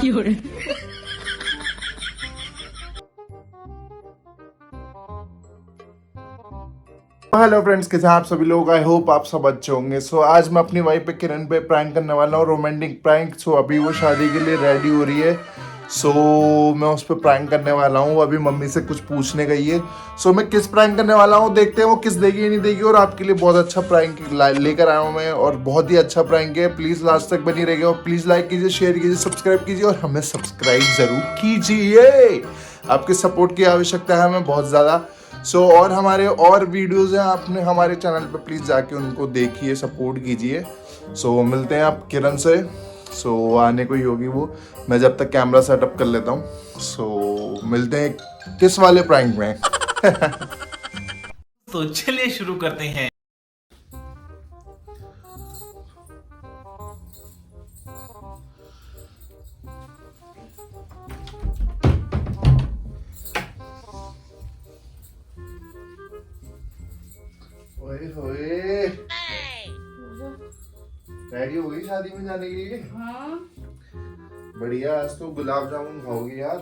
有人。हेलो friends, कैसे हैं आप सभी लोग। आई होप आप सब अच्छे होंगे। सो आज मैं अपनी वाइफ पे किरण पे प्रैंक करने वाला हूँ, रोमांटिक प्रैंक। सो अभी वो शादी के लिए रेडी हो रही है। सो मैं उस पर प्रैंक करने वाला हूँ। अभी मम्मी से कुछ पूछने गई है। सो मैं किस प्रैंक करने वाला हूँ, देखते हैं वो किस देगी या नहीं देगी। और आपके लिए बहुत अच्छा प्रैंक लेकर आया हूँ मैं, और बहुत ही अच्छा प्रैंक है। प्लीज़ लास्ट तक बनी रहिएगा, और प्लीज़ लाइक कीजिए, शेयर कीजिए, सब्सक्राइब कीजिए, और हमें सब्सक्राइब ज़रूर कीजिए। आपके सपोर्ट की आवश्यकता है हमें बहुत ज़्यादा। और हमारे और वीडियोज़ हैं, आपने हमारे चैनल पे प्लीज़ जाके उनको देखिए, सपोर्ट कीजिए। मिलते हैं आप किरण से। आने को ही होगी वो। मैं जब तक कैमरा सेटअप कर लेता हूँ। मिलते हैं किस वाले प्रैंक में। तो चलिए शुरू करते हैं। ओए होए, रेडी हो गई शादी में जाने के लिए? हाँ। बढ़िया। आज तो गुलाब जामुन खाओगी यार।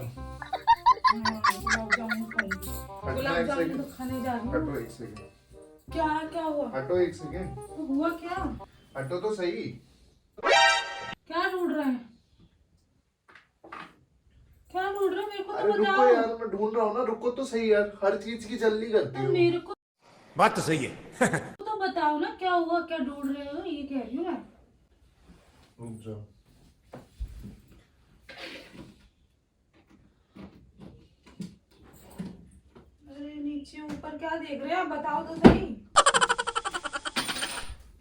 गुलाब जामुन खाऊंगी। गुलाब जामुन तो खाने जा रही हूँ। हटो एक सेकंड। क्या क्या हुआ? हटो एक सेकंड। तो हुआ क्या? हटो तो सही। क्या ढूंढ रहे हैं? क्या ढूंढ रहे हैं? मेरे को तो अरे रुको बताओ। यार, मैं ढूंढ रहा हूँ ना। रुको तो सही यार, हर चीज की जल्दी करती तो हूँ। मेरे को बात तो सही है। तो बताओ ना, क्या हुआ, क्या ढूंढ रहे हो, ये कह रही हूँ मैं। रुक जाओ। अरे नीचे ऊपर क्या देख रहे हो आप, बताओ तो सही।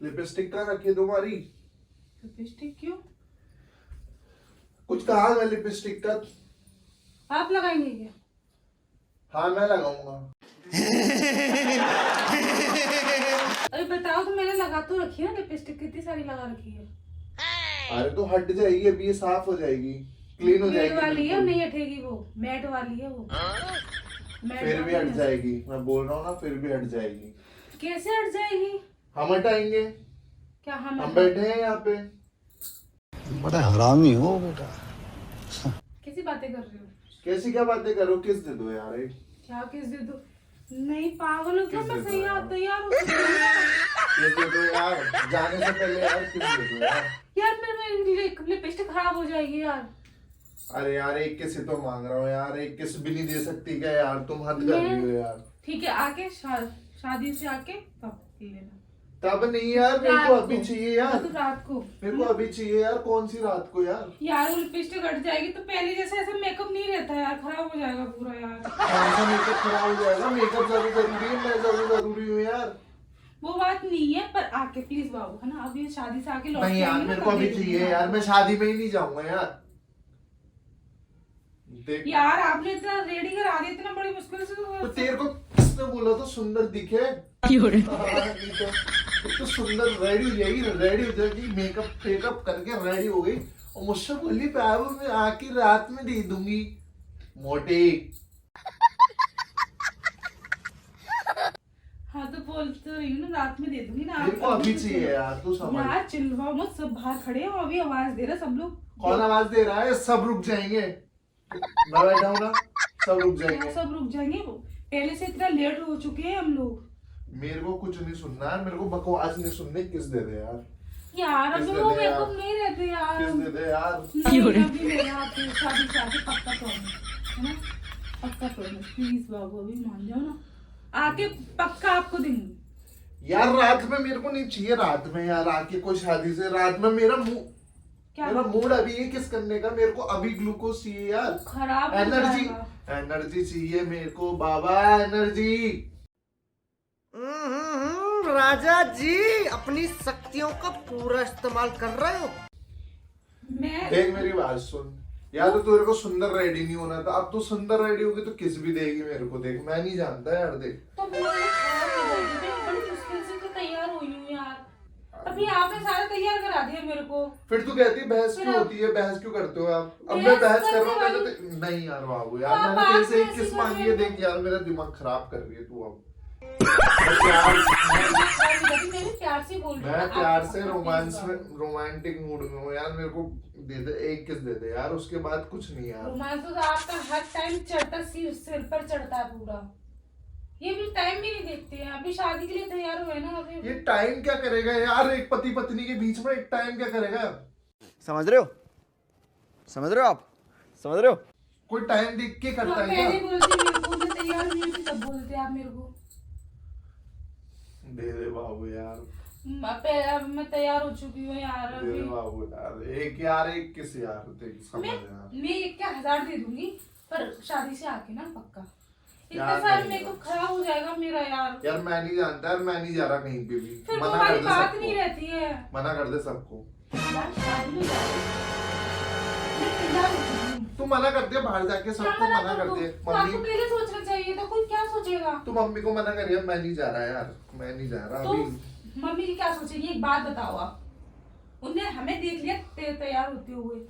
लिपस्टिक कहाँ रखी है तुम्हारी? लिपस्टिक क्यों? कुछ कहा मैं लिपस्टिक का? आप लगाएंगे क्या? हाँ मैं लगाऊंगा। अरे बताओ तो, मैंने लगा तो रखी है ना लिपस्टिक, कितनी सारी लगा रखी है। अरे तो हट जाएगी, अभी ये साफ हो जाएगी, क्लीन हो जाएगी। मैट वाली है, बिल्कुल। नहीं हटेगी वो, मैट वाली है वो। मैट फिर भी वाली हट है। जाएगी, मैं बोल रहा हूँ ना, फिर भी हट जाएगी। कैसे हट जाएगी? हम हटाएंगे। क्या हम बैठे हैं यहाँ पे। बड़ा हरामी हो बेटा। कैसी बातें कर रहे हो? कैसी क्या बातें करो? किस दे दो यार एक। क्या किस दे दो? नहीं पागल हो क्या? किस मैं दे दो सही यार? तैयार हो चुकी हूँ। किस दे दो यार, जाने से पहले यार, किस दे दो यार। यार फिर मेरी लिपस्टिक खराब हो जाएगी यार। अरे यार, एक किस ही तो मांग रहा हूँ यार, एक किस भी नहीं दे सकती क्या यार? तुम हद कर रही हो यार। ठीक है, आके शादी से आके तब पी लेना। तब नहीं यार, मेरे को अभी चाहिए यार। तो रात को मेरे को अभी चाहिए यार। कौन सी रात को यार? यार वो लिपस्टिक हट जाएगी तो पहले जैसे ऐसा मेकअप नहीं रहता यार, खराब हो जाएगा पूरा यार। कौन सा मेकअप खराब हो जाएगा? मेकअप जरूर जरूरी है, मैं जरूर जरूरी हूँ यार। वो बात नहीं है, पर आके प्लीज बाबू, है ना, अब ये शादी से आके लौट नहीं के यार, आएंगे ना, मेरे को तब अभी दे दूंगी चाहिए यार। आपको। मैं शादी में ही नहीं जाऊंगा यार। देख यार आपने इतना रेडी करा दिया, इतना बड़ी मुश्किल से तो तेरे को किसने बोला तो सुंदर दिखे? तो सुंदर रेडी हो जाएगी, रेडी हो जाएगी, मेकअप फेकअप करके रेडी हो गई, और मुझसे बोली पैबू मैं आके रात में दे दूंगी। मोटे। हाँ तो बोल तो रही हूँ ना, रात में दे दूंगी ना। मेरे को अभी चाहिए यार, तू समझ। यार चिल्लाओ मत, सब बाहर खड़े हैं, अभी आवाज दे रहे सब लोग। कौन आवाज दे रहा है? सब रुक जाएंगे। मैं बैठा हूँ ना, सब रुक जाएंगे। सब रुक जाएंगे, पहले से इतना लेट हो चुके हैं हम लोग। मेरे को कुछ नहीं सुनना है, मेरे को बकवास नहीं सुनने। किस दे दे यार। यार किस अभी दे वो दे यार? मेकअप नहीं रहते यार। किस दे दे यार। नहीं, अभी मेरे हाथ में शादी से आके पक्का प्रॉमिस, है ना, पक्का प्रॉमिस। प्लीज बाबू अभी मान जाओ ना, आके पक्का आपको देंगे। यार रात में मेरे को नहीं चाहिए। रात में यार आके कोई शादी से, रात में मेरा क्या मेरा मूड अभी है किस करने का। मेरे को अभी ग्लूकोज चाहिए यार, खराब हो एनर्जी, जाएगा। एनर्जी चाहिए मेरे को बाबा, एनर्जी। राजा जी अपनी शक्तियों का पूरा इस्तेमाल कर रहे हो। मैं देख मेरी बात सुन, या तो तेरे को सुंदर रेडी नहीं होना था, अब तो सुंदर रेडी होगी तो किस भी देगी मेरे को। देख मैं नहीं जानता यार। देख तो मैं खराब हो जाएगी, मैं बड़ी मुश्किल से तो तैयार हुई हूँ यार। अभी आपने सारा तैयार करा दिया मेरे को। फिर तू कहती है बहस क्यों होती है, बहस क्यों करते हो आप? अब मैं बहस कर रहा हूँ, मैंने नहीं यार बाबू यार, आप मैंने तेरे से एक ऐसी किस कर मांगी रहे है, हो। देख यार मेरा दिमाग खराब कर रही है तू अब। मैं प्यार से बोल रही हूँ। मैं प्यार आप- से आप रोमांस please में, बाबू। रोमांटिक मूड में हूँ यार, मेरे को दे दे एक किस दे दे यार, उसके बाद कुछ नहीं यार। रोमांस तो आपका हर टाइम चढ़ता, सिर पर चढ़ता है पूरा। ये भी टाइम भी नहीं देखते हैं। अभी शादी के लिए तैयार हुए ना अभी। ये टाइम क्या करेगा यार, एक पति पत्नी के बीच में एक टाइम क्या करेगा? समझ रहे हो? समझ रहे हो आप? समझ रहे हो? कोई टाइम देख के तो करता आप है पहले क्या? बोलते मेरे को, मैं तैयार नहीं थी तब बोलते आप मेरे को। दे दे बाबू यार, अब मैं तैयार हो चुकी हूँ यार दे अभी। दे बाबू यार, एक यार एक किस यार, देख समझ मैं यार। मैं एक क्या 1000 दे दूंगी, पर शादी से आके ना पक्का। इतना यार सारा नहीं मेकअप यार। खराब हो जाएगा मेरा यार। यार मैं नहीं जानता यार, मैं नहीं जा रहा कहीं पे भी, फिर वो मना हमारी कर दे बात सबको, नहीं रहती है। मना कर दे सबको। यार शादी में जा रही हूँ। मैं तैयार हो चुकी हूँ। तू मना कर दे, बाहर जाके क्या सबको मना कर दूँ? दे। तो आपको मम्मी, पहले सोचना चाहिए था, कोई क्या सोचेगा? तू मम्मी को मना करिए, मैं नहीं जा रहा यार, मैं नहीं जा रहा तो अभी। मम्मी की क्या सोचेगी, एक बात बताओ आप। उनने हमें देख लिया तैयार होते हुए।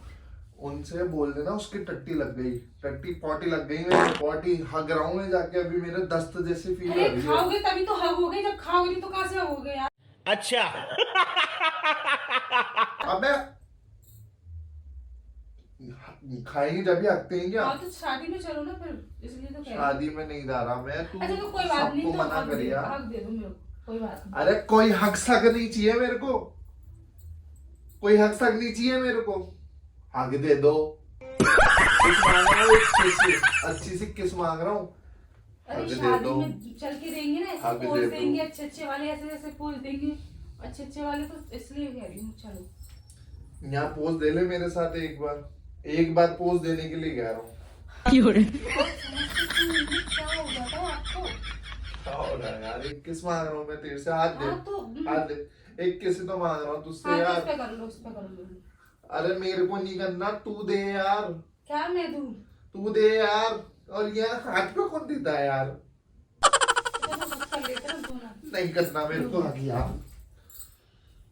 उनसे बोल देना उसकी टट्टी लग गई, टट्टी पॉटी लग गई, मैं पॉटी हग रहा हूँ मैं जाके, अभी मेरे दस्त जैसी फील हो अरे रही है। खाओगे तभी तो हग होगे, जब खाओगे नहीं तो कहाँ से हग होगे यार? अच्छा। अबे खाएंगे जब भी हकते हैं क्या? हाँ तो शादी में चलो ना फिर, इसलिए तो कह रही हूँ। शादी में नहीं जा रहा मैं, तू अच्छा तो कोई बात नहीं, सबको तो मना करिए। हक दे दो मेरे को, कोई बात नहीं। अरे कोई हक सक नहीं चाहिए मेरे को, कोई हक सक नहीं चाहिए मेरे को, हक दे दो। किस मांग रहा हूँ, एक किस, अच्छी सी किस मांग रहा हूँ, अरे हक दे शादी दो। में चल के देंगे ना, हक ऐसे दे पोज दो। देंगे, अच्छे अच्छे वाले ऐसे ऐसे पोज देंगे, अच्छे अच्छे वाले, तो इसलिए कह रही हूँ चलो। यहाँ पोज दे ले मेरे साथ एक बार पोज देने के लिए कह रहा हूँ। क्या हो जाता है आपको? क्या हो रहा है यार, एक किस मांग रहा हूँ मैं तेरे से, हाथ दे, हाँ तो हाथ दे, एक किस ही तो मांग रहा हूँ तुझसे हाँ, इस यार। पे कर लो, इस पे कर लो। अरे मेरे को नहीं करना, तू दे यार, क्या मैं दूँ? तू दे यार, और यार हाथ पे कौन देता है यार? चलो बस कर लेते हैं दोनों। नहीं करना मेरे को हक यार,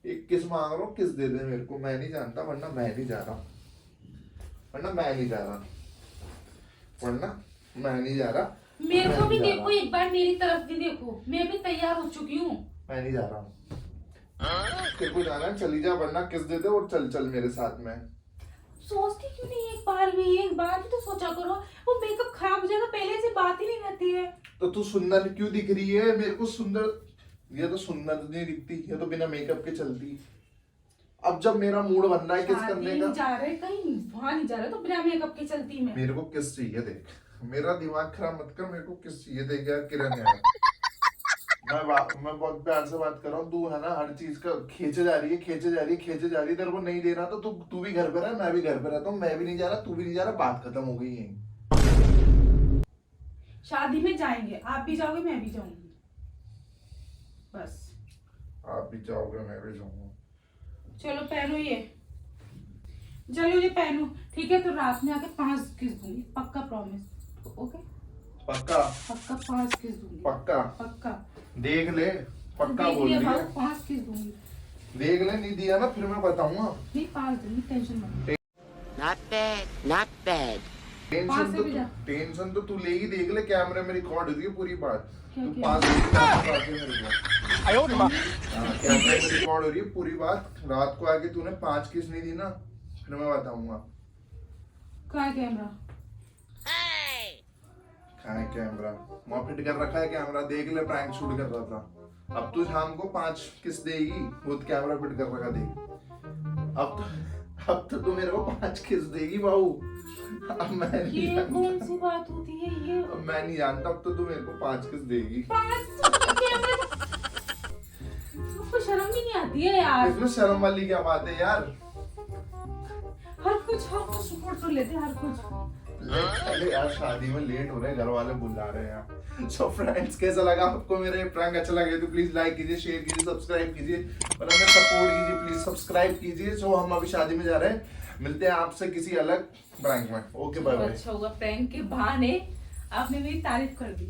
एक किस मांग रहा हूँ, किस दे दे मेरे को, मैं नहीं जानता, वरना मैं नहीं जा रहा, वरना मैं नहीं जा रहा, वरना मैं नहीं जा रहा, मेरे मैं को भी नहीं जा देखो, रहा। एक बार मेरी तरफ भी देखो, मैं भी तैयार हो चुकी हूँ। मैं नहीं जा रहा हूँ, तेरे को जाना है चली जा, वरना किस दे दे और चल चल मेरे साथ में। सोचती क्यों नहीं एक बार भी तो सोचा करो। वो मेकअप खराब हो जाएगा, पहले से बात ही नहीं रहती है। तो तू सुंदर क्यों दिख रही है मेरे को? सुंदर, ये तो सुंदर नहीं दिखती, ये तो बिना मेकअप के चलती। अब जब मेरा मूड बन रहा है किस शादी करने का, जा रहे कहीं, वहां नहीं जा रहे तो बिना मेकअप के चलती मैं। मेरे को किस चाहिए देख, मेरा दिमाग खराब मत कर, मेरे को किस चाहिए देख यार किरण यार। मैं बहुत प्यार से बात कर रहा हूँ, तू है ना हर चीज का खींचे जा रही है, खींचे जा रही है, खींचे जा रही है। तेरे को नहीं देना तो तू भी घर पे रह, मैं भी घर पे रहता हूँ, मैं भी नहीं जा रहा, तू भी नहीं जा रहा, बात खत्म हो गई है। शादी में जाएंगे, आप भी जाओगे मैं भी जाऊंगी, बस। आप भी जाओगे मैं भी जाऊंगा। चलो पहनो ये, चलो ये पहनो, ठीक है? तो रात में आके 5 किस दूंगी, पक्का प्रॉमिस। ओके पक्का? पक्का 5 किस दूंगी, पक्का? पक्का। देख ले, पक्का देख बोल लिया रही भाई, है। 5 किस दूंगी। देख ले, नहीं दिया ना फिर मैं बताऊंगा। नहीं 5 दूंगी, टेंशन मत लो। Not bad, not bad. Tension से तो भी जा। टेंशन तो तू ले ही, देख ले कैमरे में रिकॉर्ड हो रही है पूरी बात। क्या तू क्या? 5 मिनट मेरे को, हाँ, कैमरे में रिकॉर्ड हो रही है पूरी बात। रात को आके तूने 5 किस नहीं दी ना, फिर मैं बताऊंगा। कहाँ है कैमरा? कहाँ है कैमरा? वहाँ फिट कर रखा है कैमरा, देख ले, प्रैंक शूट कर रहा था। अब तू शाम को 5 किस देगी, वो तो कैमरा फिट कर रखा देगी। अब तो तू मेरे को 5 किस देगी बाबू। अब मैं नहीं ये जानता, कौन सी बात होती है ये? अब मैं नहीं जानता, अब तो तू मेरे को 5 किस देगी। 5 कैमरा, आपको शर्म भी नहीं आती है यार? इसमें शर्म वाली क्या बात है यार? हर कुछ सपोर्ट कर लेते हैं, हर कुछ। अरे यार शादी में लेट हो रहे हैं, घर वाले बुला रहे हैं यार। सो फ्रेंड्स, कैसा लगा आपको मेरे प्रैंक? अच्छा लगे तो प्लीज लाइक कीजिए, शेयर कीजिए, सब्सक्राइब कीजिए, और हमें सपोर्ट कीजिए, प्लीज सब्सक्राइब कीजिए। सो हम अभी शादी में जा रहे हैं, मिलते हैं आपसे किसी अलग प्रैंक में। Okay bye bye. अच्छा हुआ प्रैंक के बहाने आपने मेरी तारीफ कर दी।